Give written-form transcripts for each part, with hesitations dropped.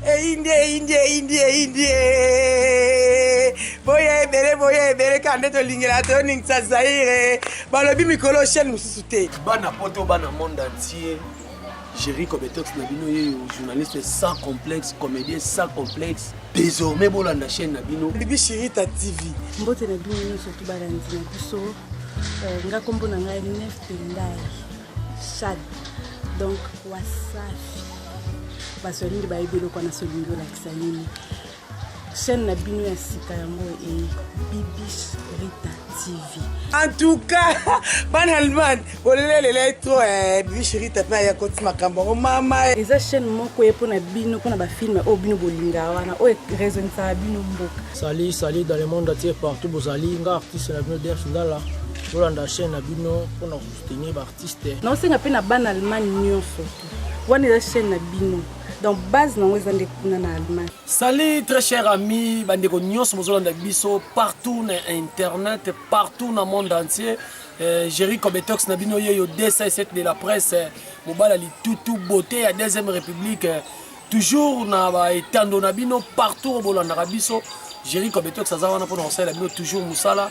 Indie. Boye bere kande to lingela to ning sa zaire. Balobi mikolo chaîne mususuté. Bana poto bana monde entier. Jerry Kobetox Nabino, journaliste sans complexe, comédien sans complexe. Désormais, bon la chaîne Nabino. Bibi Chirita TV. Mbote Nabino surtout balandi na biso. Nga kombo na ngai Nef Pendai. Chad. Donc wasafi. Basolingi ba ebelo kwa na solingo la kisanini. Chaîne Nabino ya sika yango e Bibi Chirita TV. En tout cas, ban Allemand, bolele trop Bibi Chirita pa ya koti makambo mama. Eza chaîne moko e pona bino pona ba film o bino bolinga wana o raison ça bino mboka. Salut dans le monde entier partout bozali nga artiste na bino der finala. Bolanda chaîne na bino pona soutenir ba artiste. Non c'est nga pe na ban Allemand nyonso. Wana eza chaîne na bino. Donc base na ngozande kuna na Allemagne. Salut très chers amis, bandeko nyonso mozolanda biso partout na internet, partout dans le monde entier. Jerry Kobetox Nabino yo DC7 de la presse, mobala li tout beauté à deuxième république. Toujours na ba etando nabino partout bolanda biso. Jerry Kobetox azawana pona osala bino toujours musala.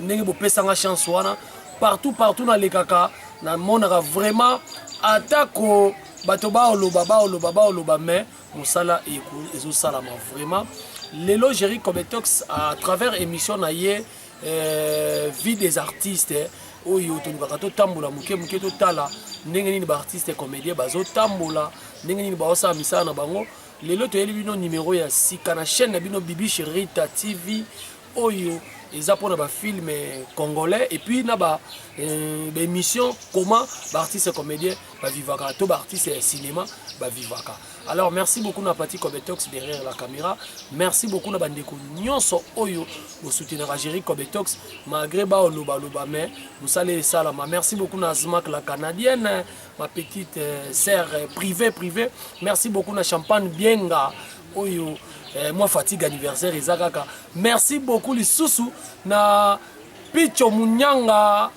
Ndenge bo pesanga chance wana partout na lekaka na monaka vraiment atako bato baoloba mais mosala ezo salama vraiment lelo Jerry Kobetox à travers émission na ye vie des artistes oyo tolukaka totambola moke totala ndenge nini ba artiste comédien bazotambola ndenge nini baosala misala na bango lelo toyeli bino numéro ya sika na chaîne na bino Bibi Chirita TV oyo eza pona ba film congolais et puis na ba émission comment ba artiste comédien ba vivaka to ba artiste cinéma ba vivaka. Alors merci beaucoup na Pati Kobetox derrière la caméra. Merci beaucoup na bandeko nyonso oyo bo soutenir Jerry Kobetox malgré ba oloba mais vous allez salama. Merci beaucoup na Zmak la canadienne, ma petite sœur privée. Merci beaucoup na Champagne Bienga oyo moi fatigue anniversaire ezakaka. Merci beaucoup les sousou na Picho Munyanga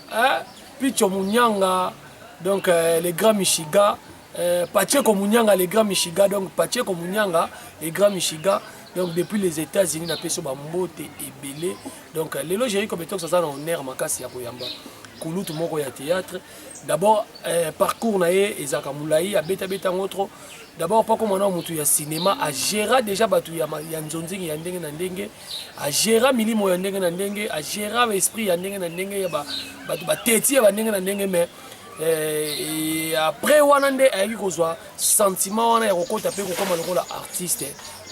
donc les grands Michiga Pacheco Munyanga les grands Michiga donc Pacheco Munyanga les grands Michiga donc depuis les États-Unis na peso ba mbote ebele donc lelo Jerry Kobetox ça na honneur makasi ya koyamba kulutu moko ya théâtre d'abord parcours na ye ezaka mulai abeta ngotro. D'abord, pas comme on a un cinéma, à gérer déjà batu ya nzonzi ya ndenge na ndenge, à gérer milimo ya ndenge na ndenge, à gérer esprit ya ndenge na ndenge ya batu bateti ya ndenge na ndenge mais après wanande ayaki kozwa sentiment wana ya kokota pe kokoma lokola artiste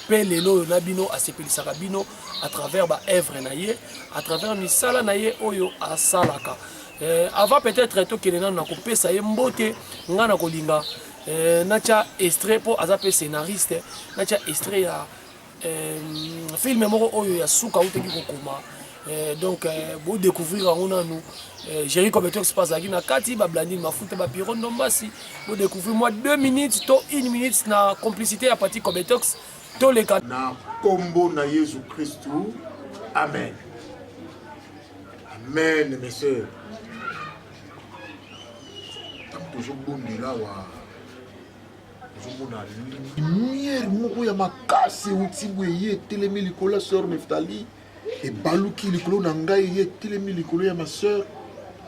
pe lelo na bino asepelisaka bino à travers ba œuvre na ye, à travers misala na ye oyo asalaka. Avant peut-être to kelena na kopesa ye mbote ngana kolinga nacha extrait pour azape scénariste nacha extrait ya film moko oyo ya suka uteki kokoma donc bo découvrir on nous Jerry Kobetox passe aki na kati ba blandi mafuta ba piro ndombasi bo découvrir moi 2 minutes to 1 minute na complicité ya Pati Kobetox to le cas na kombo na Jésus Christ. Amen. Amen mes sœurs. Toujours bon là wa lumière moko ya makasi utibu ye telemi likolo sœur Neftali et baluki likolo na ngai ye telemi likolo ya ma sœur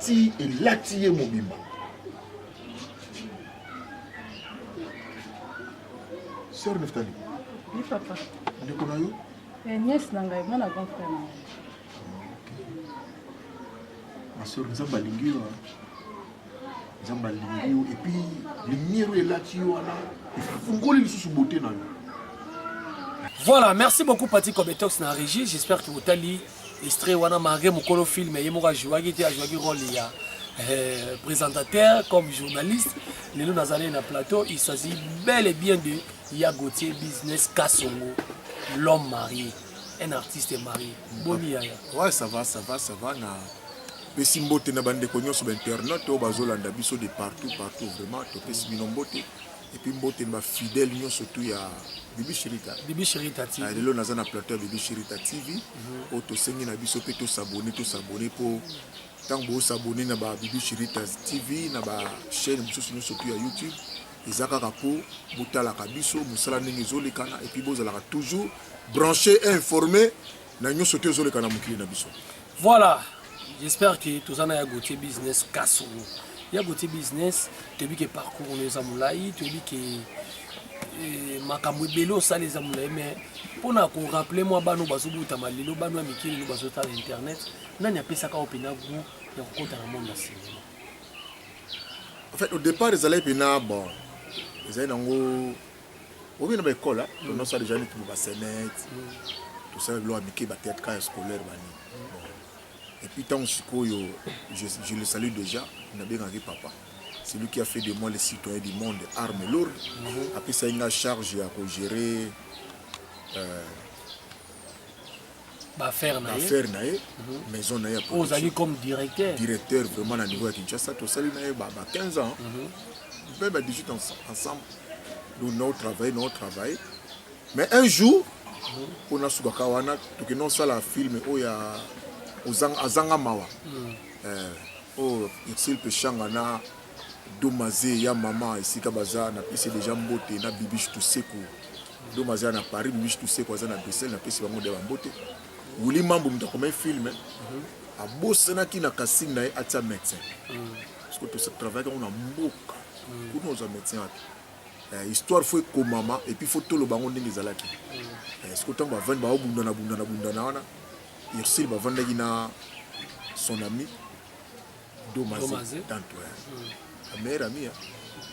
ti elati ye mobimba. Sœur Neftali. Oui papa. Ndeko na yo? Nièce na ngai mwana grand frère na. Ma sœur nzamba lingi yo. Et puis lumière est là tu voilà, merci beaucoup Pati Kobetox na régie. J'espère que vous allez extrait wana maré mokolo film et moka jouaki rôle ya présentateur comme journaliste. Lelo nazali na plateau, il s'agit bel et bien de Yagotier Business Kasongo, l'homme marié, un artiste marié. Boni yaya. Ouais, ça va na Pesimbote na bande konyo sur internet au bazolanda biso de partout vraiment to pesibino mbote et puis mbote ma fidèle nyo surtout ya Bibi Chirita TV. Lelo naza na plateau Bibi Chirita TV o to sengi na biso pe to s'abonner pour tant bo s'abonner na ba Bibi Chirita TV na ba chaîne biso surtout ya YouTube ezaka po botala kabiso musala ndenge ezolekana et puis bozalaka toujours branché et informé na nyonso te ezolekana mokili na biso. Voilà, j'espère que tout ça na Gauthier business kaso. Ya Gauthier business, tu dis que parcours les amulai, tu dis que makambo belo ça les amulai, mais pour na ko rappeler moi bano bazubuta malilo bano mikili no bazota internet, nani apesa ka opina gu ya kokota na monde cinéma. En fait, au départ, les allées pena bon, les allées nango, au milieu de l'école, on a ça déjà les pour bassenet, tout ça le amiqué théâtre scolaire bani. Et puis tant je le salue déjà, on a bien arrivé papa. C'est lui qui a fait de moi les citoyens du monde armes lourdes. Après ça, il a charge à gérer faire naïe, maison naïe. Vous allez comme directeur. Directeur vraiment à niveau de Kinshasa, tout ça, il a 15 ans. Même à 18 ans ensemble. Nous avons travaillé. Mais un jour, on a Sugakawana, tout non ça la film où il y a Azanga Mawa. Il peut changana Domazé, ya maman ici Kabaza, na pissé déjà mbote, na bibiche tout seco. Domazé na Paris, bibiche tout seco, na Bruxelles, na pissé bango de mbote. Wuli mambo mtakoma film a bossana ki na casting na atia médecin. Parce que tout ce travail on a mboka. Pour nous médecin. Histoire faut ko mama et puis faut tout le bango ndenge zalaki. Est-ce que tant ba vendre ba bundana wana. Irsil ba vendre na son ami Domazé d'Antoine. La meilleure amie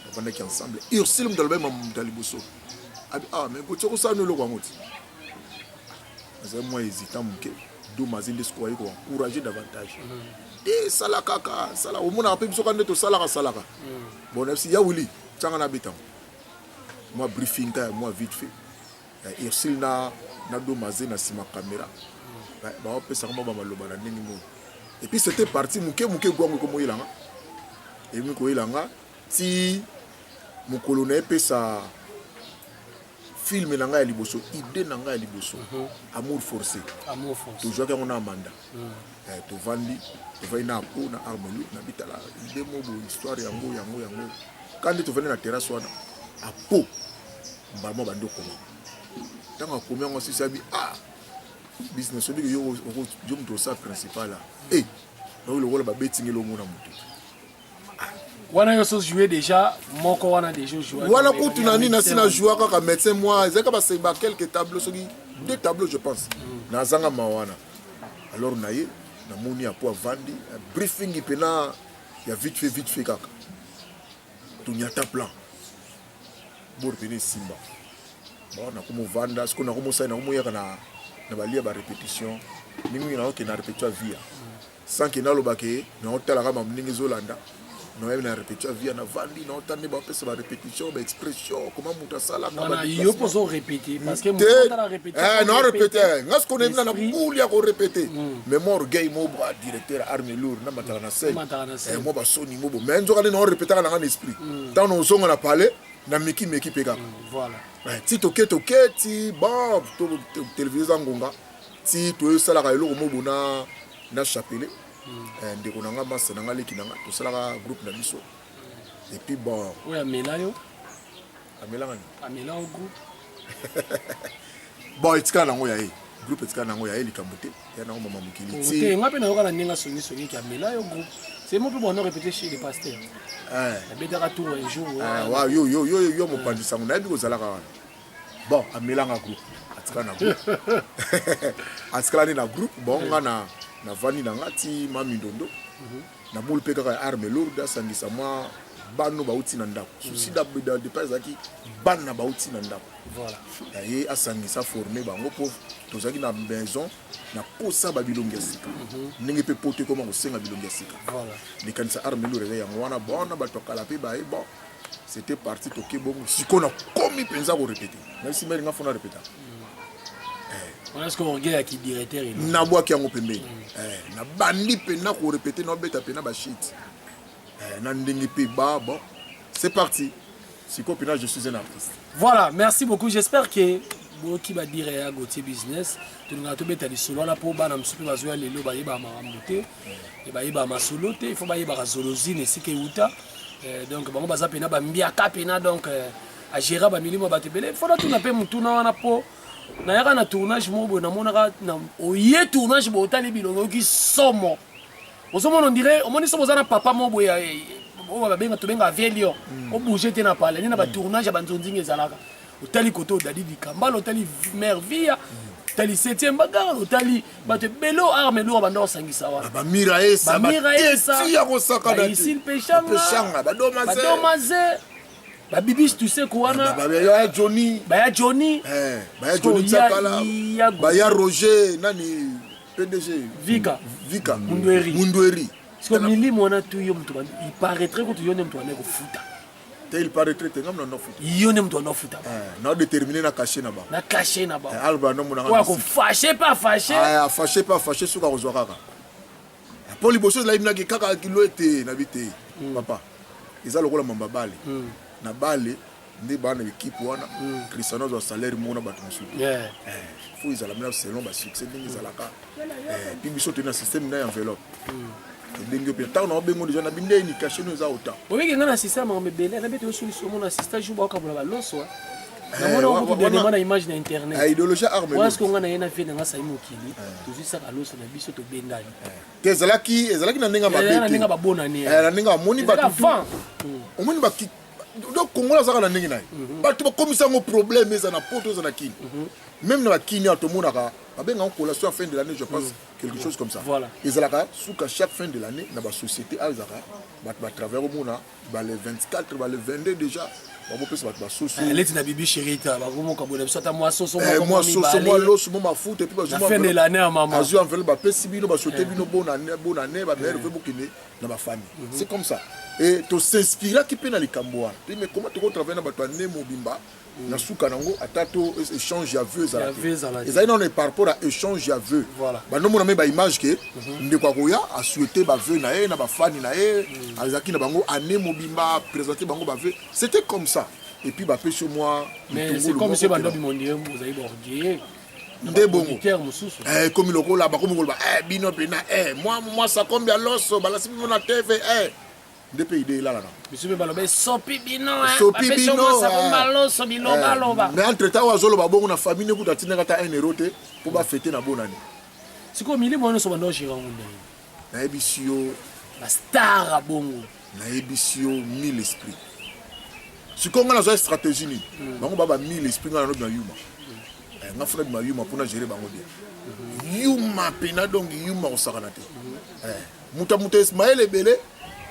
on vendre qui ensemble. Irsil mdalba mdaliboso. Ah mais ko toko sa no lo kwangoti. Moi hésitant mon Domazé de square ko encourager davantage. Et sala kaka sala au mona pe biso ka neto sala ka. Bon si ya wuli tanga na bitan. Moi briefing moi vite fait. Irsil na Domazé na sima caméra. Ba on peut ça comment ba maloba na nini mo. Et puis c'était parti muke gwango ko moyilanga. Et muko ilanga si mon colonel pe ça film nanga ya liboso idée nanga ya liboso amour forcé toujours quand on a mandat to vandi to vai na po na armelu na bitala idée mo bo histoire yango quand tu venais na terrasse wana a po mbamo bando koma tanga komia ngo si sabi business obi yo mto sa principal eh no le wala ba betting lo mona mutu wana yo so jouer déjà moko wana déjà jouer wana ko tunani na sina jouer kaka médecin moi ezaka ba seba quelques tableaux soki deux tableaux je pense na zanga mawana alors naye na moni a po vandi briefing ipena ya vite fait kaka tunyata plan bor pene simba bon na komo vanda ce qu'on a commencé na komo yaka na balia ba répétition ningi na ok na répétition via sans que na lobake na hotela kama mningi zolanda na na répétition via na vandi na otane ba pesa ba répétition ba expression comment muta sala na ba yo poso répéter parce que muta na répétition non répéter ngas ko na na kulia ko répéter mais mon gay mo ba directeur armée lourde na matala na scène mo ba soni mo bo mais nzoka na répéter na en esprit tant no zonga na parler na miki peka voilà ti toke ti bon télévision ngonga ti to sala ka eloko mo bona na chapelet ndeko nanga masa nanga leki nanga to sala groupe na biso et puis bon oui amela au groupe bon etika nango ya groupe etika nango ya likambote ya nango mama mukili ti ngape na yoka ninga songi ki amela au groupe c'est mon plus bon répéter chez les pasteurs betaka tour un jour wa yo mo pandisa ngona bi ko zala ka bon amela nga groupe atika na groupe atika na groupe bon nga na vani na ngati mami ndondo na bol pe kaka arme lourde sangisa moi bano bauti na ndako souci da de pas aki bana bauti na ndako voilà et asangisa formé bango pauvre tozaki na maison na posa ba bilongia sika ndenge pe pote koma ko senga bilongia sika voilà ni kanisa arme lourde ya ngwana bona batokala pe ba bon c'était parti toke bongo sikona komi penza ko répéter même si meri nga fona répéter est-ce qu'on regarde qui directeur il na boa ki yango pembeni na bandi pena ko répéter na beta pena ba shit na ndenge pe ba bon c'est parti siko pena je suis un artiste voilà merci beaucoup j'espère que qui va dire à Gauthier business tu nous as tout beta solo là pour bana msupi bazoya lelo ba yeba marambote et ba yeba masolo te il faut ba yeba zolozine sike uta donc bango baza pena bambiaka pena donc agéra bamilimo bato ebele fona tuna mpe motuna wana mpo nayaka na tournage moko boye namonaka oye tournage boye otali bilongo oyoki somo ozomona ondire omoni somo oza na papa moko boye oyo tobenga avielion obouge te na pale nde na batournage ya banzonzinga ezalaka otali kote odadi likambala otali mare via otali 7e bagarre otali bato ebele arme loura banda osangisa wana bamiraesa baisil peshanga badomaze babibisi tuseko wana baya Johnny Tsakala baya Roger nani PDG Vika Mundweri siko milimo wana tu yo mtu il paraîtrait que tu yone mtu ane kofuta il paraîtrait que ngam no futa yone mtu ane kofuta na déterminer na cacher na ba alba no mona ko fâché pas fâché suka kozwa kaka pour liboso la imna kaka kilo ete na bité papa ils a lokola mamba bale na bale ndi bana équipe wana Cristiano zo salaire mona bato musu faut ils a la meilleure selon ba succès ndingi zalaka puis biso tena système na enveloppe ndenge pe tant na bengo déjà na binde ni cacher nous a autant obi ngana système on mebele na beto solution mona système juba ka bola baloso na mona on peut demander na image na internet idéologie arme parce qu'on ngana yena fait nga sai mokili to zisa ka loso na biso to bendani ezalaki na ndinga mabete na ndinga babona ni na ndinga moni bato omoni ba donc kongola zaka na ndenge naye bato bakomisa ngo problème eza na poto eza na kini même na bakini atomonaka babenga en collation à fin de l'année je pense quelque chose comme ça ezalaka suka chaque fin de l'année na basociété azaka bato batravers omona bale 24 bale 22 déjà babopesa bato basoso leti na bibi chérita bakomoka bola biso ata mwa soso mwa loso mo mafuta epuis bazuma fin de l'année à maman azu envele bapesi bino basote bino bonne année bameilleur ve bokende na bafamille c'est comme ça et to s'inspira ki pe na likambo wana mais comment to travailler na bato ane mobimba na suka nango ata to échange ya vœux ezali nano par rapport à échange ya vœux bandomona me baimage ke ndeko akoya asouhaite bavœux na ye na bafani na ye azalaki na bango ane mobimba présenter bango bavœux c'était comme ça et puis bapesi moi mais c'est comme si bando bimondier vous avez bordier nde bongo comme lokola bakomi koloba bino pena moi ça combien loso balasi bino na TV nde pe idée là bisume baloba sopi bino ça baloso bino baloba mais entre temps wazoloba bongo na famille kuta tinaka ta 1 euro te pour ba fêter na bonne année siko mili mwana so bando shira ngunde na ebisio la star bongo na ebisio 1000 esprits siko ngana zo stratégie ni bango baba 1000 esprits ngana no na yuma nga funa ma yuma pour na gérer bango bien yuma pena donc yuma osakana te muta Ismaël ebele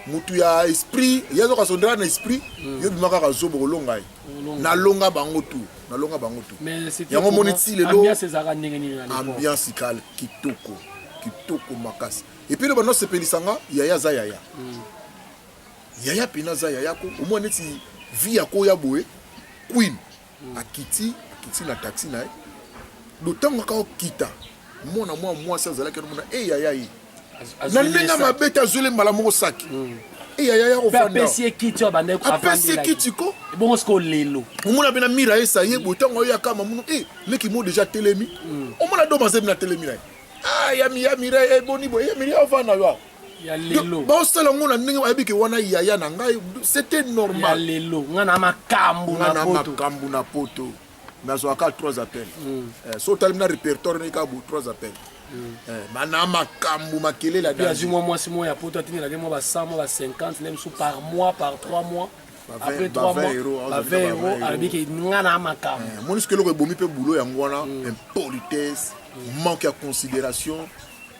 mutu ya esprit yazo ka sondra na esprit yo bimaka ka zobo kolonga na longa bango tu mais c'est yango moniti lelo ambiance ezaka ndenge nini na ambiance kale kitoko makasi et puis le bano sepelisanga yaya za yaya yaya pina za yaya ko au moins neti vie ya ko ya boye queen akiti na taxi na d'autant ka kita mona moi ça zala ke mona yaya yi na ndenge mabeta zole mbala moko saki yaya ya ofanda apesi kiti abande ko apesi kiti ko bon sko lelo omona bena mira esa ye botango ya kama muno leki mo déjà telemi omona do mazebi na telemi na ya mira boni boy ya mira ofanda yo ya lelo ba osala ngona ndenge ba biki wana yaya na ngai c'était normal ya lelo ngana makambu na poto nazo aka 3 appels so talimna répertoire ni ka 3 appels mana makambu makele la date moi si moi ya poto atini la moi ba 100 moi ba 50 même sous par mois par 3 mois après 3 mois 20 euros alibiki ngana makambu moni ce que le bomi pe boulot ya ngwana impolitesse manque de considération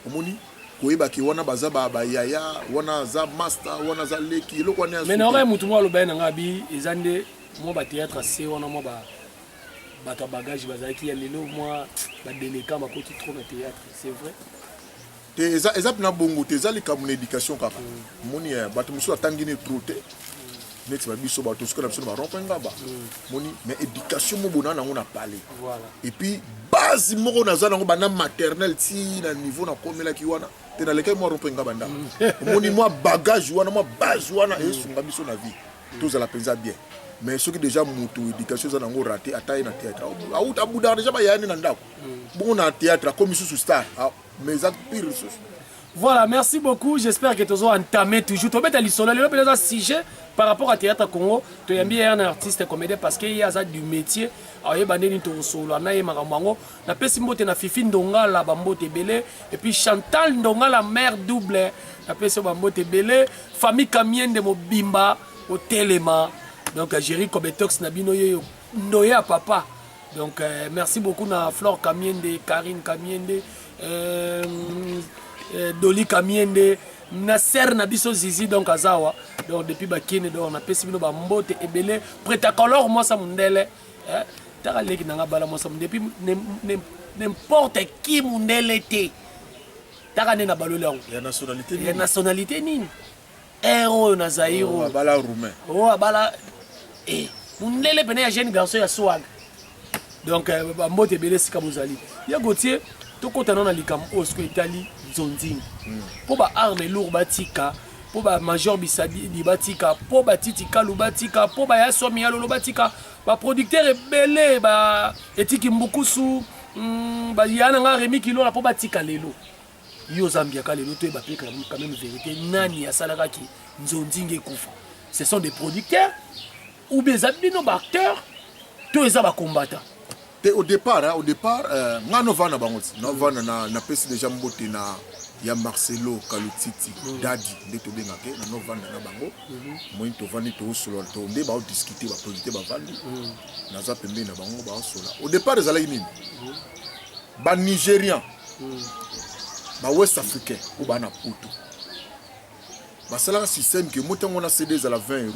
omoni koyeba ki wana baza ba yaya wana za master wana za leki lokwa ne mais na mutu mo lo bena ngabi ezande mo ba théâtre c'est wana mo ba bato bagage bazaki ya lelo moi ba déléka makoti trop na théâtre c'est vrai te eza na bongo te eza lika mon éducation kaka moni bato musu atangine trop te net ba biso bato suka na biso ba rompenga ba moni mais éducation mo bona na ngona parler voilà et puis base moko na za na ngo bana maternelle ti na niveau na komela ki wana te na leka mo rompenga banda moni moi bagage wana moi base wana esunga biso na vie tous à la pensa bien mais ce qui déjà mutu éducation za nango raté ataye na théâtre auta buda déjà ba yani na ndako bon na théâtre comme sous star mais ça pire sous Voilà, merci beaucoup. J'espère que tu as entamé toujours. Tu as un sujet par rapport à Théâtre Congo. Tu es bien un artiste comédien parce qu'il y a du métier. Et puis Chantal Ndonga, la mère double. Famille Kamien de Mobimba au Téléma. Donc, Jerry Kobetox Nabino Noya Papa. Donc, merci beaucoup à Flore Kamiende, Karine Kamiende. Doli Kamiende Nasser Nabiso Zizi donc Azawa donc depuis Bakine donc on a pesi bino ba mbote ebele prétacolore moi ça mundele taka leki nanga bala moi ça depuis n'importe qui mundele té taka ne na balolero ya nationalité nini héros na Zaïro bala roumain bala mundele pene ya jeune garçon ya swag donc ba mbote ebele sika muzali ya Gauthier tokota na likam osko Italie zonzing po ba arme lourd batika po ba major bisadi di batika po ba titika lu batika po ba yaso mialo batika ba producteur ebele ba etiki mbukusu ba yana nga Remi Kilo na po batika lelo yo Zambia ka lelo to ba peka quand même vérité nani asalaka ki zonzing ekufa ce sont des producteurs ou des abino ba acteurs to eza ba combattants. Au départ, nga novana bangoti novana na pesi déjà mbote na ya Marcelo Kalutiti Dadi de to bengake na novana na bango moi to vani to solo to nde ba discuter ba producteur ba vandi na za pembe na bango ba solo. Au départ ezala nini ba Nigérian ba West Africain ou ba na Poto ba sala système que motango na CD za la 20 €.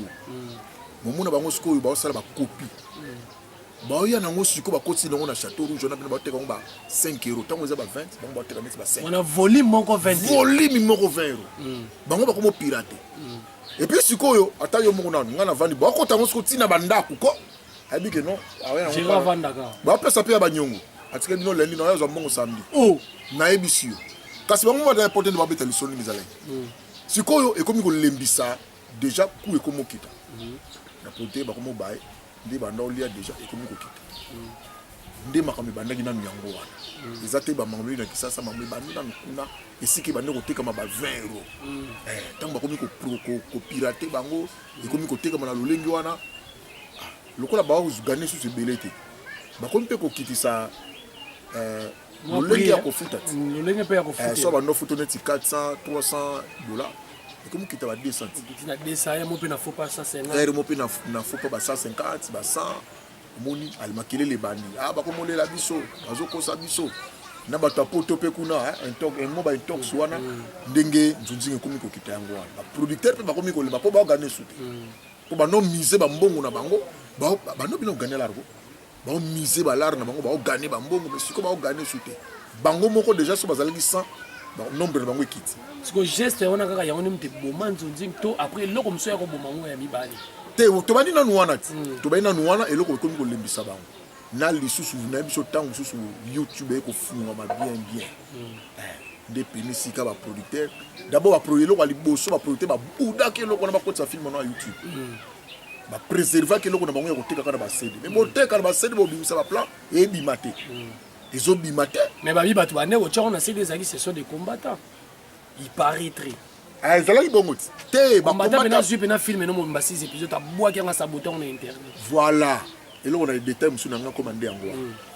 Momuna bango siko ba sala ba copie. Bah il y a un aussi comme à côté de la Château Rouge, on a bien 5 €. Tant qu'on a 20, on va 5. On a volume mon 20. Volume mon 20 €. Bah on va comme pirater. Et puis si quoi yo, attends yo mon on a vendu. Bah quand on se continue na banda kuko, habi que non. Ah ouais. J'ai pas vendu d'accord. Bah après ça peut à banyongo. Atika bino lundi na yo mon samedi. Oh, na ebisio. Kasi ba mo va porter de ba beta lisoni mizale. Si quoi yo et comme ko lembisa déjà ku e comme kita. Na porter ba comme bae. Ndi banda olia déjà ekomi kokita ndi makami banda gina nyango wana ezate ba mameli na kisasa mameli banda na kuna esiki banda koteka ma ba 20 €. Tango bakomi ko pirater bango ekomi koteka na lolengi wana lokola ba uzugane su sebelete bakomi pe kokitisa lolengi ya kofuta lolengi pe ya kofuta so banda foto net 400 300 $. Et comme qui t'a 200. Tu n'as des ça, moi na faut pas 150. Moi na faut pas 150, 100. Moni al makile les bandi. Ah ba komo le la biso, bazoko sa biso. Na ba tapoto pe kuna un tok un mo ba tok swana ndenge nzunzinge komi ko kita yango wana. Ba producteur pe ba komi ko le ba po ba gagner sute. Po ba no miser ba mbongo na bango, ba no bino gagner l'argo. Ba miser ba lar na bango ba gagner ba mbongo mais siko ba gagner sute. Bango moko déjà so bazalaki 100. Bon, nombre de bango quitte. Ce que geste on a kaka ya on te boman nzunzing to après loko mso ya ko bomango ya mibali. Te to bani na nuana ti. To bani na nuana et loko komi ko lembisa bango. Na lisusu na biso tango susu YouTube ko funga ma bien. Des pénis ka ba producteur. D'abord ba produire loko ali boso ba producteur ba buda ke loko na ba kotsa film na YouTube. Ba préserver ke loko na bango ya ko teka kana ba CD. Mais bo teka na ba CD bo bimisa ba plan et bimate. Ils ont bimaté. Mais babi batu bane o tchon na c'est des amis ce sont des combattants. Il paraîtrait. Ah ils allaient bon te ba combattant na jupe na film no mo 6 épisodes ta bois qui nga saboteur na internet. Voilà. Et là on a des détails monsieur na commandé en gros.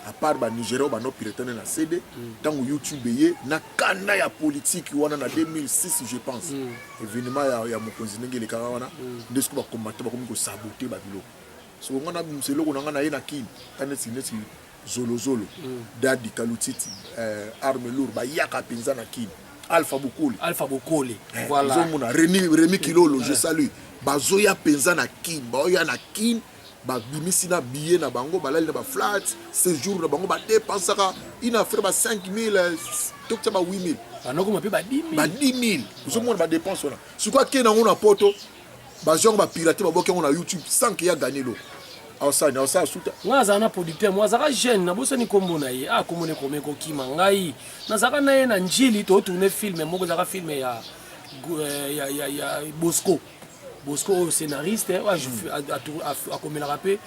À part ba Nigeria ba no pirater na CD, tango YouTube yé na kana ya politique wana na 2006 je pense. Événement ya mokonzi ngeli kaka wana ndesko ba combattre ba komi ko saboter ba bilo. So ngana mselo ko ngana ye na kin kanesi nesi Zolo Dadi Kalutiti arme lourd ba yaka penza na kin Alpha Bokole voilà zomuna Remi Kilolo je salue bazoya penza na kin baoya na kin ba bimisi na billet na bango balali na ba flat séjour na bango ba dépensaka une affaire ba 5000 tokta ba 8000 banoko mape ba 10000 ba 10000 zomuna ba dépense wana siko akena ngona poto ba jongo ba pirater ba boke ngona YouTube sans qu'il y a gagné lo. Moi zana producteur moi zaka jeune na boso ni kombo na ye komone komeko kima ngai na zaka na ye na njili to tourner film moko zaka film ya Bosco au scénariste a comme la rappé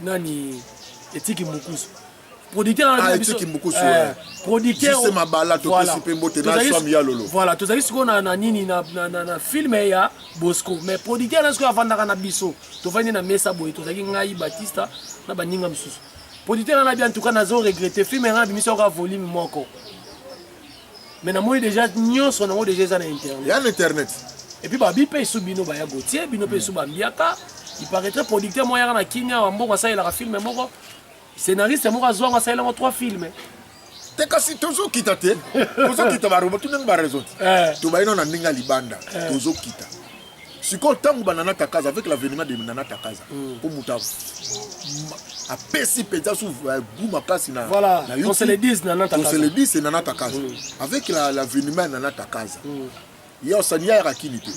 nani Etiki Mukusu producteur Ah, tu qui beaucoup sur producteur c'est ma balade to voilà. pesi mbote na swami ya lolo. Voilà, tozali siko na nini na film ya Bosco, mais producteur na siko avandaka na biso. To fandi na mesa boy, tozali ngai Batista na baninga msusu. Producteur na bien en tout cas nazo regretter film na biso ka volume moko. Mais na moi déjà nyonso na moi déjà za na internet. Il y a internet. Et puis babi pe sou bino ba ya Gautier, bino pe sou ba Mbiaka. Il paraîtrait producteur moi ya na Kenya wa mboko ça il a film moko. Scénariste moko azwa ça il a 3 films. Te kasi tozo kita te. Tozo kita ba robot tuneng ba réseau. To ba ino na ninga libanda. Tozo kita. Siko tangu banana takaza avec l'avènement de banana takaza. Pour muta a pesi peza sou gouma kasi na. Voilà. On se le dit nana takaza. On se le dit c'est nana takaza. Avec l'avènement de nana takaza. Il y a aussi ya rakini te.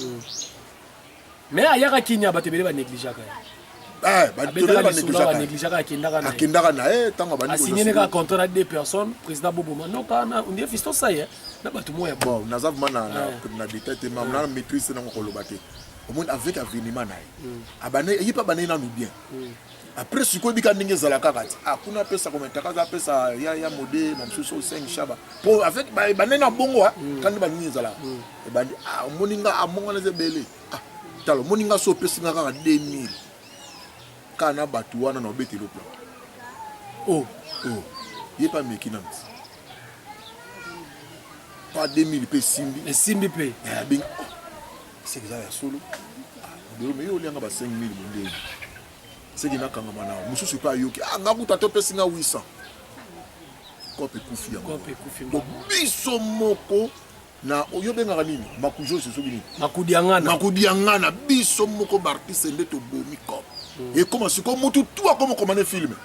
Mais ayaka kinya batebele ba négliger ka. Ba négliger ka akendaka na tango ba a signé un contrat de 2 personnes, président Bobo Manoka na on dit fiston ça y est. Na batu moya bon, naza vraiment na détail te mam na maîtrise na ko lobate. Au moins avec aveniment na. Abane yi pa bané na nous bien. Après ce ko bika ndenge zala kaka. Ah kuna pesa comme takaza pesa ya modé mamsuso 5 shaba. Pour avec bané na bongo quand ba ndenge zala. E bandi moninga amonga na zebele. Ah talo moninga so pesa kaka 2000. Kana batu wana na obeti le plan. Oh, il pas mekinant. Pas 2000 pe simbi. Et simbi pe. Ben c'est que ça ya solo. Mais yo lianga ba 5000 monde. C'est qu'il na kanga mana. Mususu pa yoki. Ngakuta to pe singa 800. Kope kufi ya. Kope kufi. Biso moko na oyobenga nini? Makujo se sobini. Makudiangana biso moko bartiste ndeto bomi kope. Et comment c'est comme tout toi comment commander film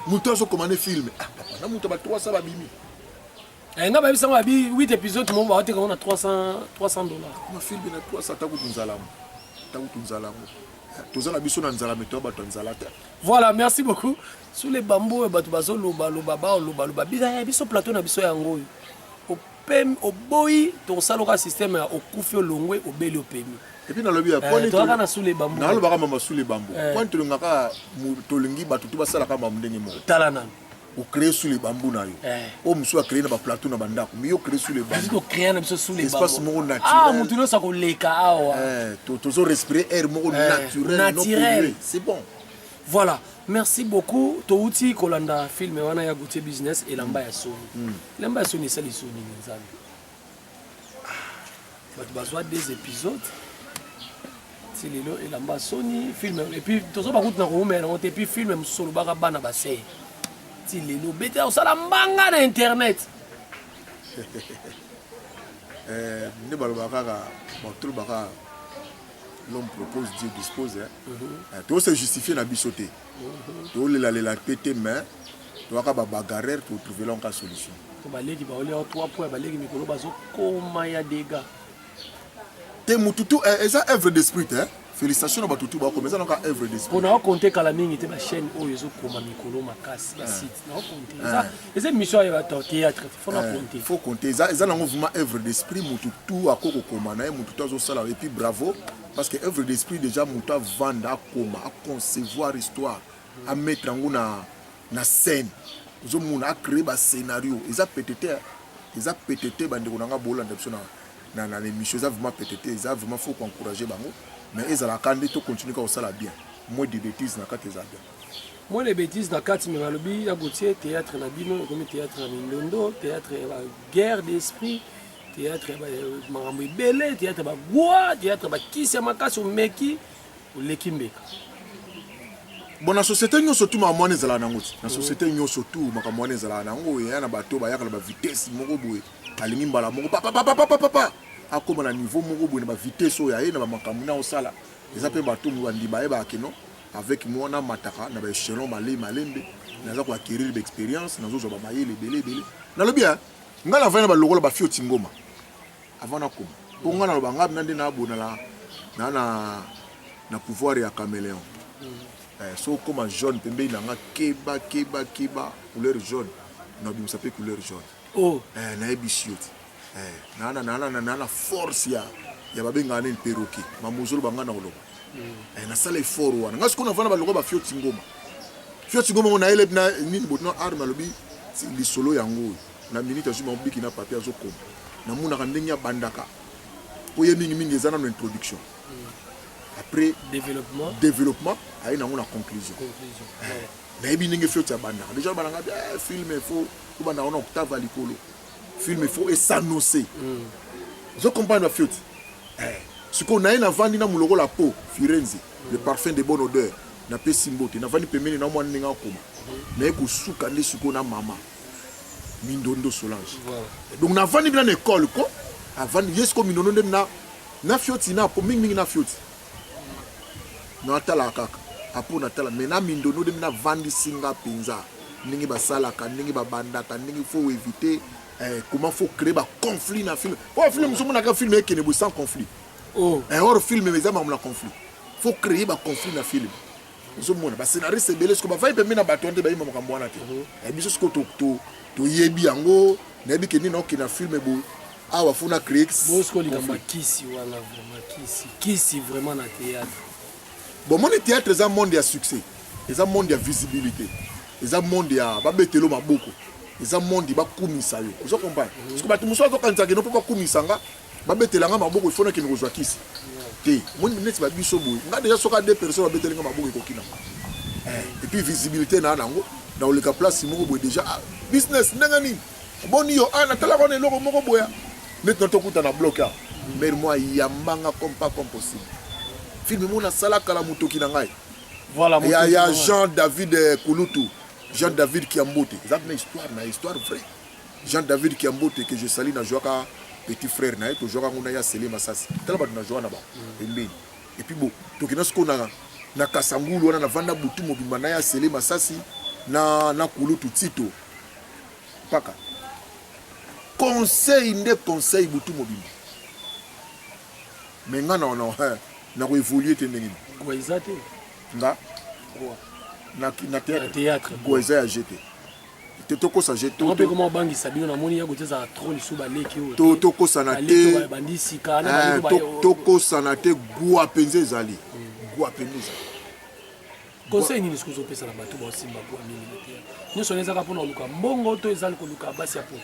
muto so commander film papa na muto ba 300 ba bimi nga ba bisanga bi 8 épisodes mo ba teka on a $300 ma film na 300 ta kutunzalamu tozala biso na nzala meto ba tonzala ta. Voilà, merci beaucoup. Sous les bambous et batu bazo loba biso plateau na biso yango au pem au boy to saloka système au kufi olongwe au beli au pemi. Et puis dans le bien point to na sous les bambous na le baka mama sous les bambous point to ngaka tolingi batu to basala ka ba ndenge mo talana o créer sous les bambous na yo o musu a créer na ba plateau na bandako mi yo créer sous les bambous to créer na biso sous les bambous espace mo naturel mutu no sa ko leka awa to zo respirer air mo naturel non pollué c'est bon. Voilà, merci beaucoup. Touti kolanda film wana ya Gautier Business et lamba ya Sony. Lamba ya Sony c'est les Sony nzambe. Batu bazwa 2 épisodes. C'est lelo et lamba Sony film et puis tozo ba kutu na ko mais on te puis film solo baka bana ba sei. Ti lelo beta o sala mbanga na internet. Ne balobaka bon tout baka l'homme propose, Dieu dispose. Tu se justifier na bisoté. Tu la pété main. Tu vas bagarrer pour trouver la solution. Tu vas aller 3 points, balegi mikolo bazo koma ya dégâts. Te mututu eza œuvre d'esprit hein. Félicitations à Batutu ba comme ça donc œuvre d'esprit. On a compté kala mingi te ba chaîne oyo zo koma mikolo makasi ba site. Na compter ça. Et cette mission ya théâtre, faut na compter. Il faut compter ça eza nango vraiment œuvre d'esprit mututu akoko koma na mututu azo sala et puis bravo. Parce que l'œuvre d'esprit déjà mouta vendre à comment à concevoir histoire à mettre en na scène ils ont créé un scénario ils a pétété bande konanga bola na l'émission ils a vraiment pétété ils a vraiment faut encourager bango mais ils a la candidat to continuer comme ça là bien moi des bêtises na kati za bien moi les bêtises na kati mais lobi ya Gautier théâtre na bino comme théâtre na Mindondo théâtre guerre d'esprit théâtre makambo ebele théâtre bagwa théâtre bakisi ya makasi omeki oleki mbeka bon na société nyonso tu mamwana ezala nango ti na société nyonso tu makambo wana ezala nango eya na bato bayaka na bavitesse moko boye alingi mbala moko papa akoma na niveau moko boye na bavitesse oyo aye na bamakambo na osala eza mpe bato bandi bayebaka no avec mwana mataka na baechelon malembe naza koacquérir baexpérience nazozwa bamayele ebele nalobi nga na vai na balokola bafio tingoma avant na koma mpo nga na loba nga bina nde naabona na pouvoir ya caméléon so okoma jaune pembeni na nga keba couleur jaune nabimisa mpe couleur jaune nayebisi yo ti na force ya babengaka nini perroquet mamozolo banga na koloba nasala effort wana nga sikoyo na vai na balokola bafio tingoma Fiote ngomo na ele na nini botno arme lobi li solo yango na minute azuma obiki na papier azoko na muna kandenya bandaka oye mingi ezana no introduction après développement ayi na ngona conclusion na ebi ninge fiote bandaka déjà bananga film il faut kubana on octave alikolo film il faut s'annoncer je comprends la fiote ce qu'on a na vandi na muloko la peau Firenze le parfum de bonne odeur na pe simbote na vandi pemeni na mwana ninga koma na eko suka nde suko na mama Mindondo Solange donc na vandi bien école ko avant yesko Mindondo nde na fioti na po mingi na fioti na tala kaka apo na tala mais na Mindondo nde na vandi singa penza ningi basala ka ningi babanda ka ningi faut éviter comment faut créer ba conflit na film film so mona ka film e kene sans conflit or film mais ça ma conflit faut créer ba conflit na film so mona ba scénariste belé ce ko ba va pe na batonde ba imama kamwana te e biso ce ko to yebi yango na yebi ke ni no kina film bo awa funa créer bosko likamba kisi wala vraiment kisi vraiment na théâtre bon mon théâtre c'est un monde à succès c'est un monde à visibilité c'est un monde à ba betelo maboko c'est un monde ba kumisa yo vous comprenez parce que ba tumuso to kanza ke no pa kumisa nga ba betelanga maboko il faut na ke no zwa kisi te mon net ba biso boy nga déjà soka deux personnes ba betelenga maboko ko kina et puis visibilité na nango dans le cas place moko boy déjà business ndanga ni boni yo ana tala ko ne loko moko boya net to kuta na bloquer mais moi yambanga comme pas comme possible film mon na sala kala mutoki na ngai voilà il y a Jean-David Kouloutou Jean-David Kiambote ça c'est une histoire vraie Jean-David Kiambote que je salue na joaka petit frère na to joaka ngona ya Sele Masasi tala ba na joana ba et puis bon tokina ce qu'on a na Kasangulu wana na vanda butu mobimba na ya Sele Masasi na Kouloutou Tito paka conseil butu mobimba mais nga na ko évoluer te ndenge quoi exacté nga na théâtre goza ya jeté te tokosa jeté on peut comment bangi sabino na moni ya goteza trop li suba leki o tokosa na te bandisi kana tokosa na te gwa penze zali gwa penze conseil nini sikuzo pesa na bato ba simba kwa mini na théâtre nyo soneza ka pona luka mbongo to ezali ko luka basi ya po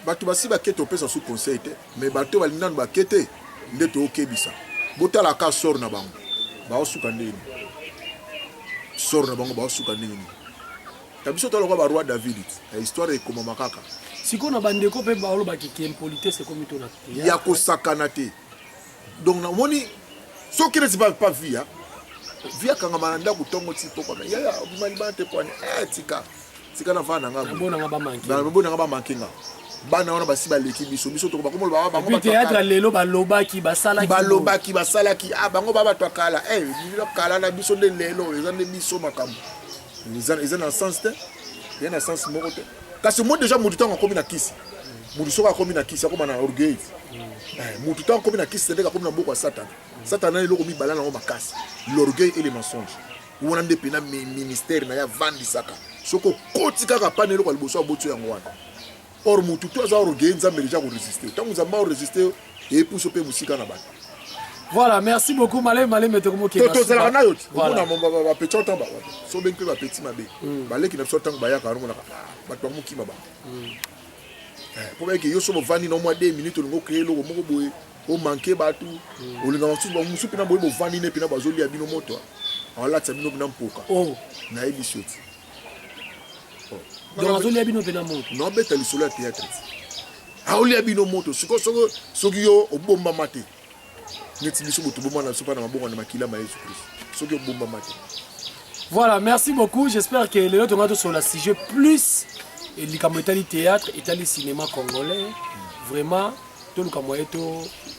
bato basi ba keto pesa sous conseil te mais bato balinda ba kete ndeto okebisa botala ka sor na bango ba osuka ndeni sor na bango ba osuka ndeni tabiso tolo kwa ba roi David histoire e koma makaka siko na bandeko pe ba oloba ki impolitesse comme to na ya ko sakana te donc na moni so ki ne pas via kanga mananda kutongo tipo kwa ya obimali ba te kwa tika na vana nga bona nga ba manki bona nga ba mankinga bana wana basi baleki biso to bango ba bango ba théâtre lelo balobaki basalaki bango ba bato akala bilo kala na biso de lelo ezande biso makambo ils ont un sens te il y a un sens moko te kasi moi déjà mutu tango komi na kisi mutu soka komi na kisi akoma na orgueil mutu tango komi na kisi ndeka komi na boko satan satan eloko mi balana ngo makasi l'orgueil et les mensonges wona nde pena ministère na ya vandi saka soko koti kaka panelo kwa liboso aboto yango wana or mutu to za orgueil nzambe déjà ko résister tango nzamba résister et pour sope musika na bato. Voilà, merci beaucoup Malé mettez comme qui. Toto zala na yoti. Voilà. Ba petit temps ba. So ben pe ba petit mabe. Ba leki na so temps ba ya ka ngo na ba to mo ki ba. Pour que yo so mo vandi no mo 2 minutes ngo créer logo moko boye. O manquer ba tout. O linga musu ba musu pina boye bo vandi ne pina ba zoli ya bino moto. On la tsabino pina mpoka. Oh, na elisioti. Donc zoli ya bino pina moto. Non beta li solo théâtre. A oli ya bino moto. Soki yo obomba mate. Voilà, merci beaucoup. J'espère que les autres sur le sujet plus et le théâtre et le cinéma congolais. Vraiment, tout le monde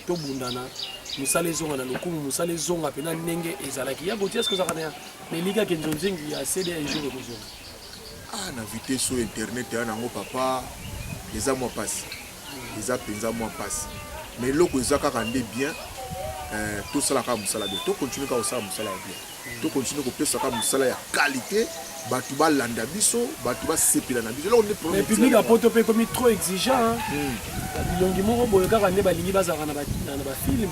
tout bundana. Nous allons zonga na lokumu, nous allons zonga pena nenge ezalaki. Ya botia ce que ça kana. Mais liga kenjonzingi ya CD un jour de jour. Ah, na vitesse sur internet ya nango papa, les a moi passe. Les a penza moi passe. Mais loko ezaka kande bien. Tout ça là comme ça là tout continue comme ça musala bien tout continue ko pesa comme musala ya qualité batu ba landa biso batu ba sepila na biso là on est problème mais public a poto pe comme trop exigeant bilongi moko boyo kaka nde balingi bazaka na ba film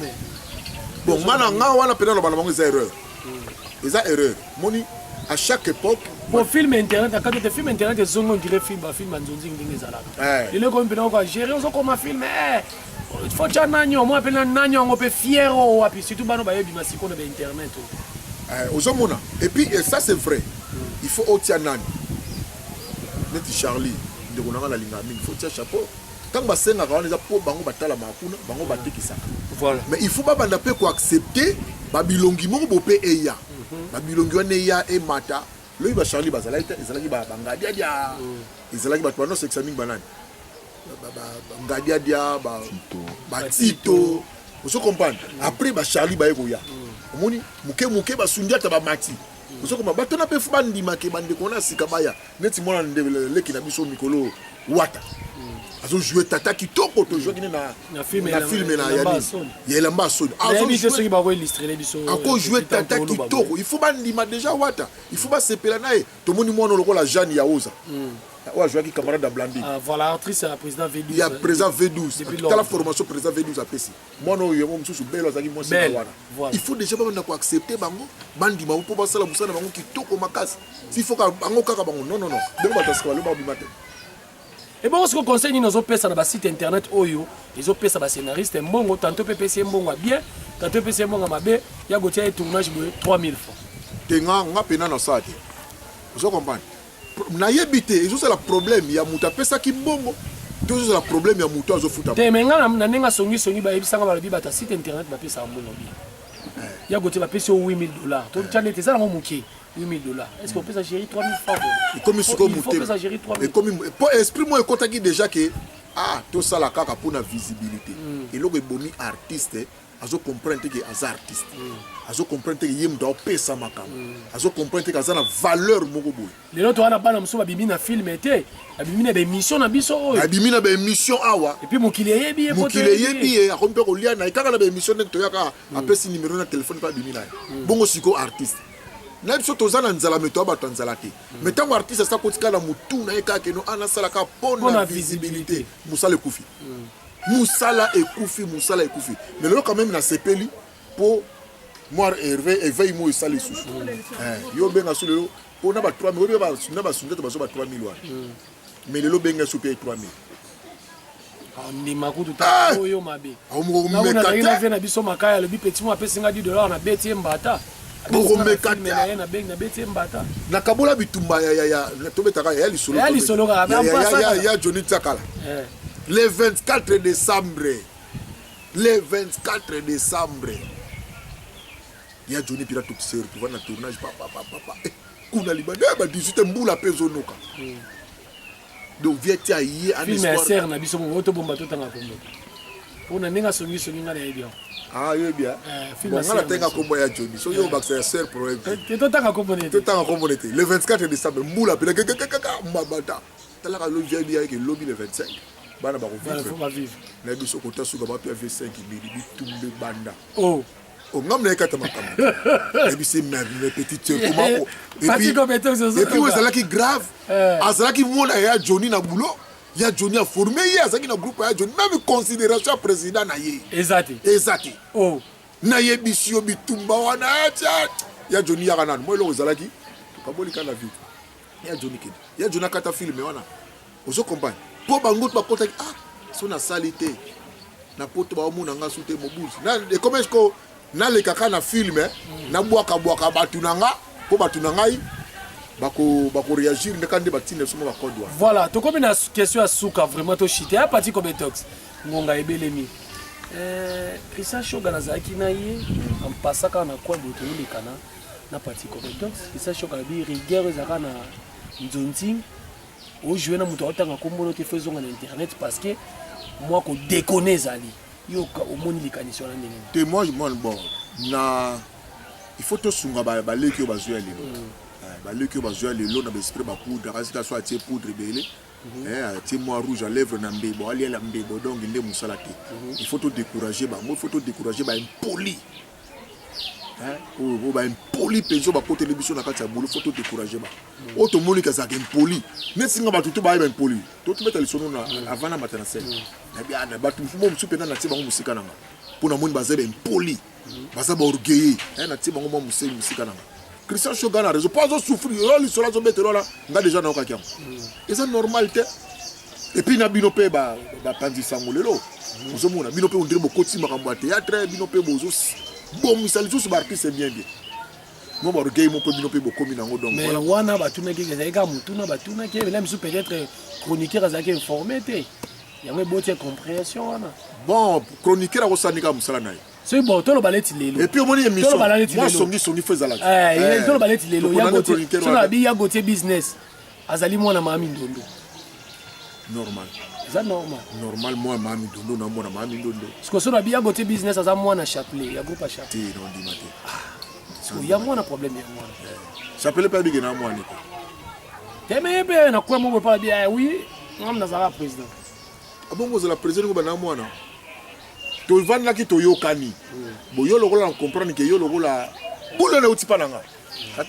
bon mana nga wana pena lo bala bango za erreur eza erreur moni à chaque époque pour film internet quand tu film internet ils ont on dirait film nzonzi ndenge ezalaka ile ko mpena ko gérer on comme film faut cha nanyo moi appelle nanyo on peut fier wapi surtout bano ba yebi masiko na internet ozomona et puis ça c'est vrai il faut otia nani neti Charlie ndeko nanga na linga mingi faut tia chapeau tant basenga ka wana po bango batala makuna bango batekisa voilà mais il faut pas banda pe ko accepter babilongi moko bopé eya babilongi wana eya e mata le ba Charlie bazala ite ezalaki ba ngadia dia ezalaki ba twano sexa mingi banani ba ngadia dia ba tito vous comprenez après ba Charlie ba ekoya omoni muke ba sundiata ba mati vous comprenez ba tona pe fu bandima ke bande kona sika baya neti mona ndele ki na biso mikolo wata azo jouer tata kitoko to jouer na film na ya elamba soni azo jouer ba ko illustrer les biso ako jouer tata kitoko il faut bandima déjà wata il faut ba sepela nae to moni mona lokola Jeanne ya oza ouais jouer qui camarade de Blandi voilà actrice à président V12 il y a président V12 toute la formation président V12 après si moi non yo msusu belo zaki moi c'est voilà il faut déjà pas accepter bango bandima pour pas sala busana bango kitoko makasi s'il faut ka bango kaka bango non donc ba taska lo ba bimate. Et bon, ce qu'on conseille, nous avons sur le site internet Oyo, ils ont fait ça scénariste, bon, tantôt PPC bon bien, tantôt PPC bon bien, il y a un tournage de 3000 francs. Tenga nga pena na sati. Vous comprenez? Na yebité, ils ont c'est le problème, il y a muta pesa ki bongo. Tout c'est le problème, il y a muta zo futa. Te menga na nenga songi ba ebisanga ba bibata site internet ba pesa mbongo bien. Il y a gote ba pesa $8000. To tchane te ça na muke. $8000. Est-ce qu'on peut s'agérer 3000 francs? Comme il faut s'agérer 3000. Et comme esprit moi écoute déjà que tout ça la kaka pour la visibilité. Et là que boni artiste azo comprendre que az artiste. Azo comprendre que yem do pesa makam. Azo comprendre que azana valeur moko boy. Les autres wana bana mso ba bibi na film été, ba bibi na ba émission na biso oyo. Ba bibi na ba émission awa. Et puis mokili yebi akompe ko lia na ikaka na ba émission nek to yaka apesi numéro na téléphone pa bibi na. Bongo siko artiste. Na biso tozana nzala meto abato nzala te mais tango artiste sa kotika na mutu na eka ke no ana sala ka pona visibilité musala ekufi musala ekufi mais là quand même na sepeli pour moi Hervé éveille moi sala sous yo benga sous le pona ba 3000 ba na ba sundete ba so ba 3000 wa mais le lo benga sous paye 3000 ni makutu ta oyo mabe na una ina vena biso makaya le bi petit mo apesi nga $10 na beti mbata na kabola bitumba ya tobetaka ya lisolo ya Johnny Tsakala le 24 décembre ya Johnny pira tout ser pour na tournage papa kuna libanda ba 18 mbula pezo noka donc vieti ayi en histoire film ser na biso mo to bomba to tanga kombo ona ninga songi nga na ebia yo bien bon ngala tenga kombo ya Johnny so yo baksa ser problème to tanga kombo nete le 24 décembre mbula pila mbabata talaka lo vient bien que lobby le 25 bana ba ko vivre na biso ko tasuka ba PV5 bili bitumbe banda ngam na kata makam et puis c'est mes petites sœurs comment et puis ça là qui grave azala qui mona ya Johnny na boulot ya Johnny a formé ya azaki na groupe ya Johnny même considération président na ye ezati na ye bisio bitumba wana ya Johnny ya kanana moi lo zalaki kaboli kana vie ya Johnny kid ya Johnny kata film wana ozo comprendre po bango ba kota so na salité na poto ba mona nga soute mobusi na et comment est-ce que na le kaka na film na bwaka batu nanga po batu nangai bako réagir ndekande batine somo ba code. Voilà, to comme une question à souka vraiment to chité a parti comme tox ngonga ebelemi Christian Shoga na zaki na ye en passaka na kwa boto le kana na parti comme tox Christian Shoga bi rigueur zaka na nzonting o jouer na muto otanga kombono te faisons na internet parce que moi ko déconner zali yo au moni les conditions na ndenge te moi bon na il faut to sunga ba leki yo bazwa lelo ba leki yo bazwa lelo na esprit ba poudre kasi soit tie poudre belé tie moi rouge à lèvres na mbebo ali la mbebo donc ndé musala te il faut to décourager ba moi faut to décourager ba impoli ba impoli penso ba côté l'émission na kati ya boulot faut to décourager ba auto moni ka za impoli net singa ba tutu ba impoli to tu mettre le sono na avant na matin na scène na bien na ba tu mo msupe na tie ba musika nanga pour na moni ba za impoli baza ba orgueil na tie ba mo musika nanga Christian Shogan a raison. Pas de souffrir. Il sera là. On a déjà dans le cas. Et c'est normal. Et puis, il y a Binope, Panzi Samolelo. On a Binope, on dirait beaucoup de théâtre. Binope, bon, Missal, tout ce artiste, c'est bien. Moi, je regarde mon peu Binope, beaucoup de mais Wana, même si peut-être chroniqueur a informé. Il y a une bonne compréhension. Bon, chroniqueur a Sanika Moussalanaï. C'est bon, tout le ballet il est. Et puis au moins émission. Moi songi faisait la. Tout le ballet il est. Il y a goûté business. Azali moi na mami ndondo. Normal. C'est normal. Normal moi mami ndondo na moi na mami ndondo. Parce que ça bien goûté business azali moi na chapelet, ya groupe chapelet. Non di maté. Il y a moi na problème ya moi. Chapelet pas bigena moi ni. Teme be na quoi moi pas bien oui, on na zara président. Abongo za la président ko na moi na. To vanda ki to yokani bo yo lokola comprendre que yo lokola bolo na utipa nanga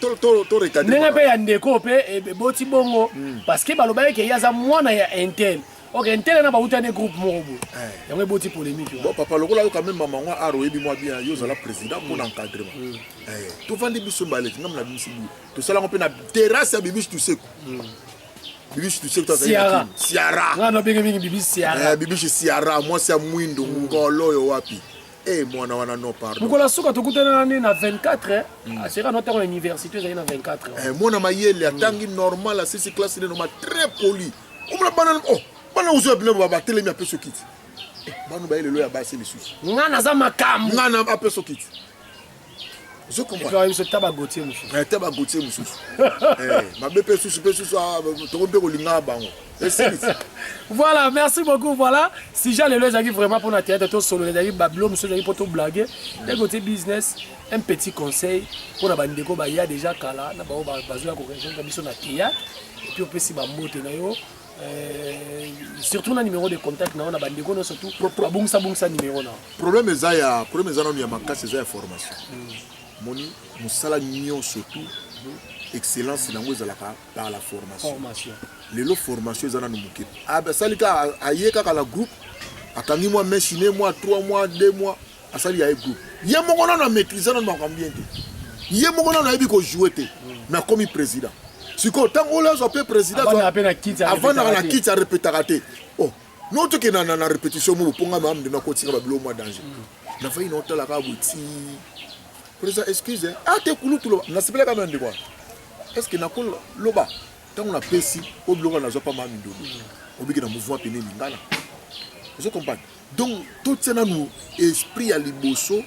to rekadi nenga pe ya ndeko pe boti bongo parce que baloba ke yaza mwana ya intel ok intel na ba utane groupe moko yango boti polémique bon papa lokola yo quand même maman wa aro ebi moi bien yo za la président pour encadrement to vandi biso mbalé ngam na biso to sala ngo pe na terrasse ya bibish tu sais Bibiche, tu sais que tu as Siara. Siara. Non, non, Bibiche Siara. Bibiche Siara, moi c'est Mwindo, Ngolo yo wapi. Eh, moi na wana no pardon. Mukola suka tokutana na 24 hein. Sera notre université na 24. Moi na mayele atangi normal à ces classes de normal très poli. On la banane oh, bana uzo bien baba telemi ape so kit. Banu ba ile lo ya ba c'est les sous. Ngana za makamu. Ngana ape so kit. Je comprends. Et puis, c'est tabac Gauthier, monsieur. Tabac Gauthier, monsieur. Ma bébé, voilà, merci beaucoup. Voilà, si j'ai les gens vraiment pour la théâtre, tout solo, les gens bablo, monsieur, les pour tout blaguer. D'un côté business, un petit conseil pour la bande de il y a déjà Kala, na ba bazou la correction de mission na théâtre. Et puis on peut si ba moto na yo. Surtout le numéro de contact na on a bande de surtout bungsa numéro na. Problème est ya non ya manka c'est information. Moni musala nyo surtout excellence nango ezalaka par la formation. Lelo formation ezana no mukit. Aba salika ayeka kala groupe akangi moi machine moi 3 mois 2 mois asali ya groupe. Ye moko na maîtriser na makambien te. Ye moko na ebi ko jouer te. Mais comme président. Siko tango la zo pe président avant na kit a répéter. Oh, non to ke na répétition mo ponga mam de na kotinga ba bilo moi danger. Na fa ino tala ka buti. Président, excusez, t'es coulou tout le monde. N'a pas même de quoi. Est-ce que n'a pas le bas? Tant on a pessi, au bloc n'a pas mal de dos. Au biais d'un mouvement péné lingala. Je comprends. Donc, tout ça nous esprit à liboso.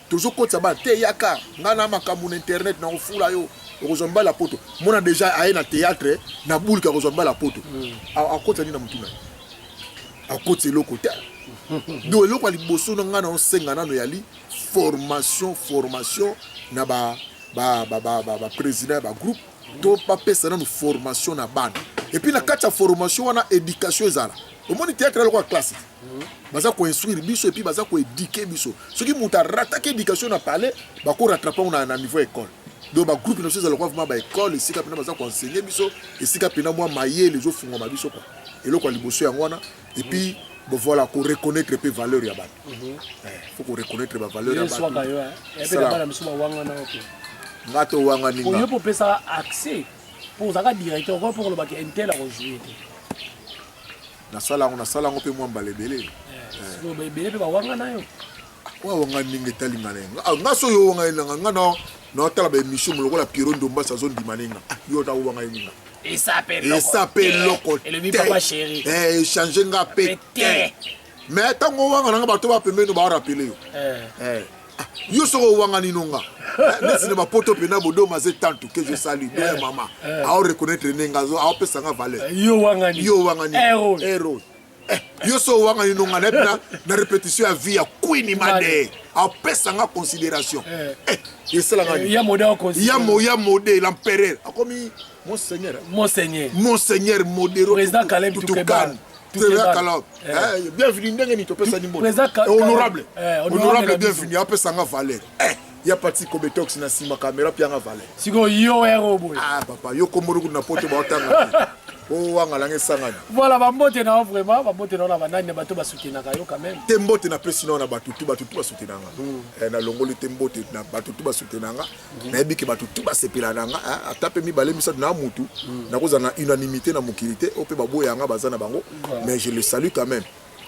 Toujours quand ça va, t'es yaka. N'a ma camoun internet, n'a fou là yo. Rozomba la poto. Moi, on a déjà allé à théâtre, n'a boule qu'à rozomba la poto. À côté de Namutuna. À côté de l'autre. Donc, l'autre, liboso, n'a pas un yali. Formation na ba président ba groupe to pa pesa na formation na ban et puis na kacha formation na éducation ezala au monde théâtre la classe baza ko instruire biso et puis baza ko éduquer biso ce qui muta rataka éducation na parler ba ko rattraper na niveau école donc ba groupe no seza le quoi vraiment ba école ici ka pena baza ko enseigner biso ici ka pena moi maye les autres fungo biso quoi et lo ko liboso ya ngwana et puis bon voilà, qu'on reconnaître les valeurs ya bat. Faut qu'on reconnaître les valeurs ya bat. Et puis là-bas, monsieur Wanga na ok. Ngato Wanga ninga. Pour yo pour ça accès pour ça directeur pour le bac intel à rejouer. Na sala on peut moins balebele. So belé pe ba Wanga na yo. Wa Wanga ninga talinga na. Ngaso yo Wanga ninga no tala ba émission mo la Pierrot Ndomba sa zone dimaninga. Yo ta Wanga ninga. Et ça s'appelle loco. Et le mi papa chéri. Changer nga pété. Mais tant qu'on Wanga nga bato ba pembe no ba rappeler yo. Yo so Wanga ninonga. Mais c'est ma poto pena bodo ma tanto que je salue bien maman. A reconnaître nenga zo a pesa nga valeur. Yo Wanga ni. Héros. Yo so Wanga ninonga na répétition à vie à Queen Made. A pesa nga considération. Et c'est la il y a modèle considération. Il y a modèle l'empereur. A commis Monseigneur modéré. Président Kalem Toukeban. Bienvenue, ndenge ni topesa ni mot. Honorable. Honorable, bienvenue. Apesa nga valeur. ya parti Kobetox na sima caméra pianga vale. Siko yo ero boy. Ah papa, yo komoro na poto ba otanga. Oh wanga lange sangani. Voilà, ba mbote na vraiment, ba mbote na banani bato ba soutenaka yo quand même. Tembote na pesi na batutu ba soutenanga. Na longoli tembote na batutu ba soutenanga. Na yebi ke batutu ba sepela nanga, atape mi balé misa na mutu. Na koza na unanimité na mokilité, ope ba boyanga bazana bango, mais je le salue quand même.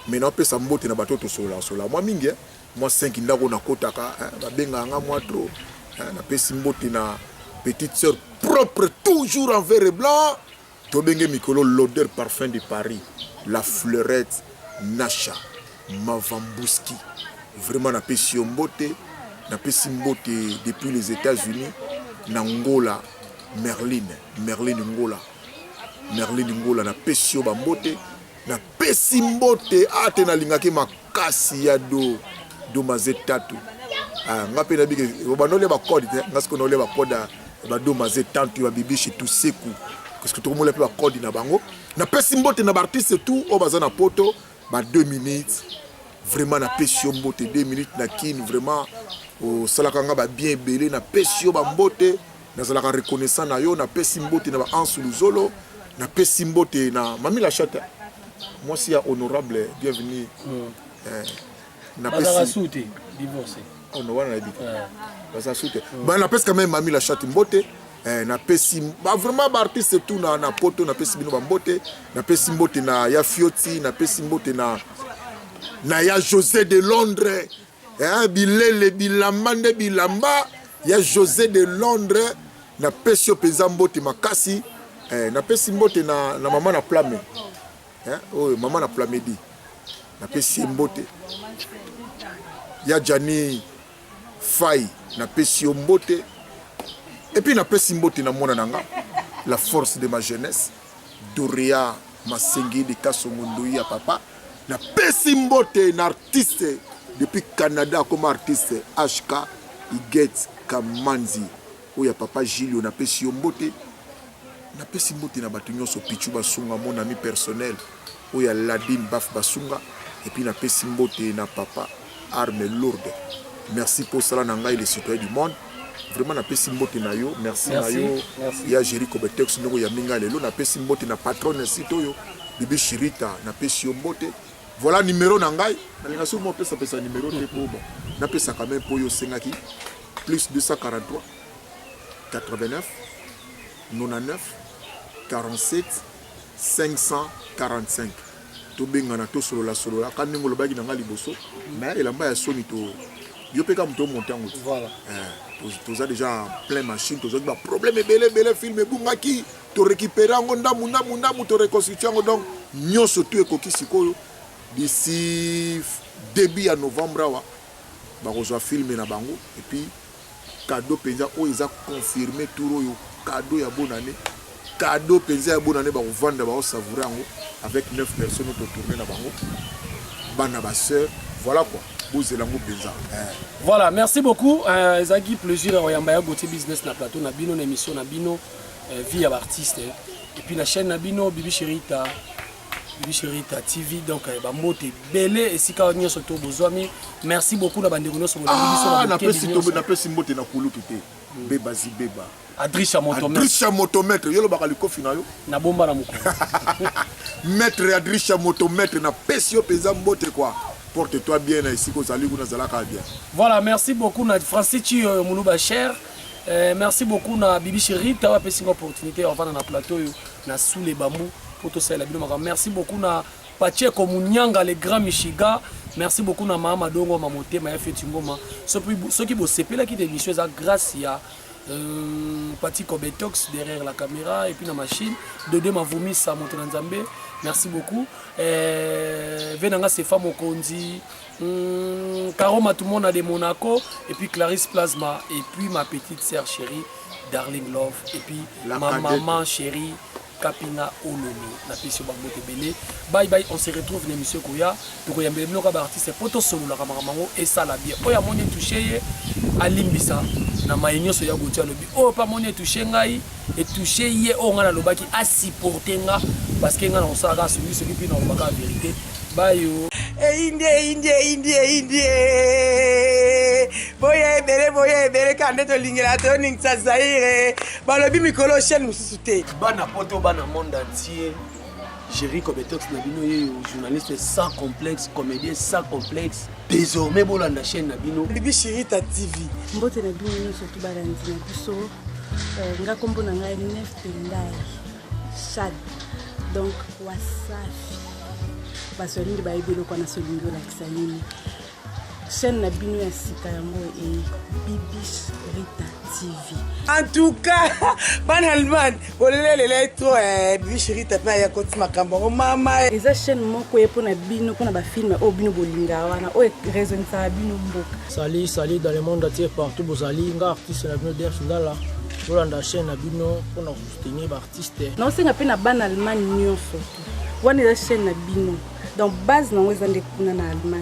Maintenant pe sa mbote na bato to sola. Moi mingi, moi 5 ndako na kotaka, ba benga nga moi trop. Na pesi mbote na petite sœur propre toujours en vert et blanc. Tobenge Mikolo, l'odeur parfum de Paris, la fleurette, Nacha, Mavambouski. Vraiment, na pesi mbote depuis les États-Unis, Nangola, Merlin Ngola, na pesi mbote, na pesi mbote, atena lingaki makasi ya do mazetatu. Ngape na bige, obanole ba code, ngasko nole ba code ba do mazetatu ya bibi chez Tuseku. Parce que tout le monde a code na bango. Na pesi mbote na artiste tout au bazar na poto ba 2 minutes. Vraiment na pesi mbote 2 minutes na kin vraiment au salakanga ba bien belé na pesi ba mbote na salaka reconnaissant na yo na pesi mbote na ba ansulu zolo na pesi mbote na mami la chata. Moi si ya honorable bienvenue. Na pesi souté divorcé. On va na dit. Bazar souté. Ba na pesi quand même mami la chata mbote. Na pesi vraiment ba artiste tout na poto na pesi bino ba mbote na pesi mbote na ya Fioti na pesi mbote na ya José de Londres bilele bilamande bilamba ya José de Londres na pesi peza mbote makasi na pesi mbote na maman na plame oh maman na plamedi na pesi mbote ya Jani Fai na pesi mbote. Et puis, na pesi mbote na mona nanga, la force de ma jeunesse, Doria Masengi de Kasongondo ya papa, na pesi mbote na artiste depuis Canada comme artiste HK Iget Kamanzi, où ya papa Gilio na pesi mbote, na pesi mbote na batu nyonso Pichu Basunga, mon ami personnel, où ya Ladine Baf Basunga, et puis na pesi mbote na papa Arme Lourde. Merci pour cela nanga et les citoyens du monde. Vraiment na pesi mbote na yo, merci na yo. Ya Jerry Kobetox ndoko ya minga lelo na pesi mbote na patron sito yo. Bibi Shirita na pesi mbote. Voilà numéro na ngai. Na linga so mo pesa numéro te po bon. Na pesa quand même po yo sengaki plus 243 89 99 47 545. To benga na to solo la kan ngolo bagi na ngali boso. Mais elamba ya soni to yo peka mto montango. Voilà. Tous déjà en plein machine, tous des problèmes belé film bungaki, to récupérer en ndamu to reconstituer donc nyo surtout ekoki sikoyo d'ici début à novembre wa ba rejoindre film na bango et puis cadeau penza o ils a confirmé tout yo cadeau ya bonne année cadeau penza ya bonne année ba vendre ba savourer ngo avec 9 personnes autour tourner na bango bana ba sœur voilà quoi. Voilà, merci beaucoup. Zaki, plaisir à Oyambaya Gauthier Business na plateau, na bino, na émission, na bino, vie à l'artiste. Et puis la chaîne na bino, Bibi Chérita TV. Donc, Bamote Belé et Sika Ognia Soto Bozwami. Merci beaucoup na bande sur na pesi mbote na kulu tuté. Beba zibeba. Adrisha Motomètre. Adrisha Motomètre, yolo bakaliko finayo. Na bomba na moko. Maître Adrisha Motomètre na pesi pesa mbote quoi. Porte-toi bien ici qu'aux alliés vous n'allez bien. Voilà, merci beaucoup na Francis Moulouba cher. Merci beaucoup na Bibi Chéri, tu as une opportunité on va dans le plateau na sous les bambous pour tout ça la bino. Merci beaucoup na Pache Komunyanga le grand Michiga. Merci beaucoup na Mama Dongo Mamote ma fait ngoma. Ceux qui bossent là qui d'émission ça grâce à Pati Kobetox derrière la caméra et puis la machine. Dodé m'a vomi ça monte dans Zambé. Merci beaucoup. Venanga Sefa Mokonzi, Karoma tout le monde a de Monaco et puis Clarisse Plasma et puis ma petite sœur chérie Darling Love et puis ma maman chérie Kapina Olomi na pesi bango tebele. Bye bye, on se retrouve dans l'émission Koya. Pour y amener nos artistes poto solo la kamaramango et ça la bien. Oya moni touché alimbisa na mainyo so ya gotia lobi. Oh pas moni touché ngai et touché ye o ngana lobaki a supporter nga parce que nga na osaka celui qui na lobaka vérité. Bye yo. Indie boye ebele ka nde tolingela toningisa Zaire balobi mikolo chaîne mosusu te bana poto bana monde entier Jerry Kobetox Nabino ye journaliste sans complexe, comédien sans complexe. Désormais bolanda chaîne Nabino. Bibi Chirita TV. Mbote na bino surtout balandi na biso. Nga kombo na ngai Nef Tendai. Chad. Donc wasafi. Parce que ba ebelo kwa na solingo la kisayini. Chaîne Nabino ya sika yango e Bibi Chirita TV. En tout cas, banalement, bolele to Bibi Chirita pa ya koti makambo mama. Eza chaîne moko ye pona bino pona ba film o bino bolinga wana o raison ça bino mboka. Sali dans le monde entier partout bozali nga artiste na bino der sundala. Bolanda chaîne na bino pona soutenir ba artiste. Non senga pe na ban Allemagne nyonso. Wana eza chaîne na bino. Donc base na weza ndekuna na Allemagne.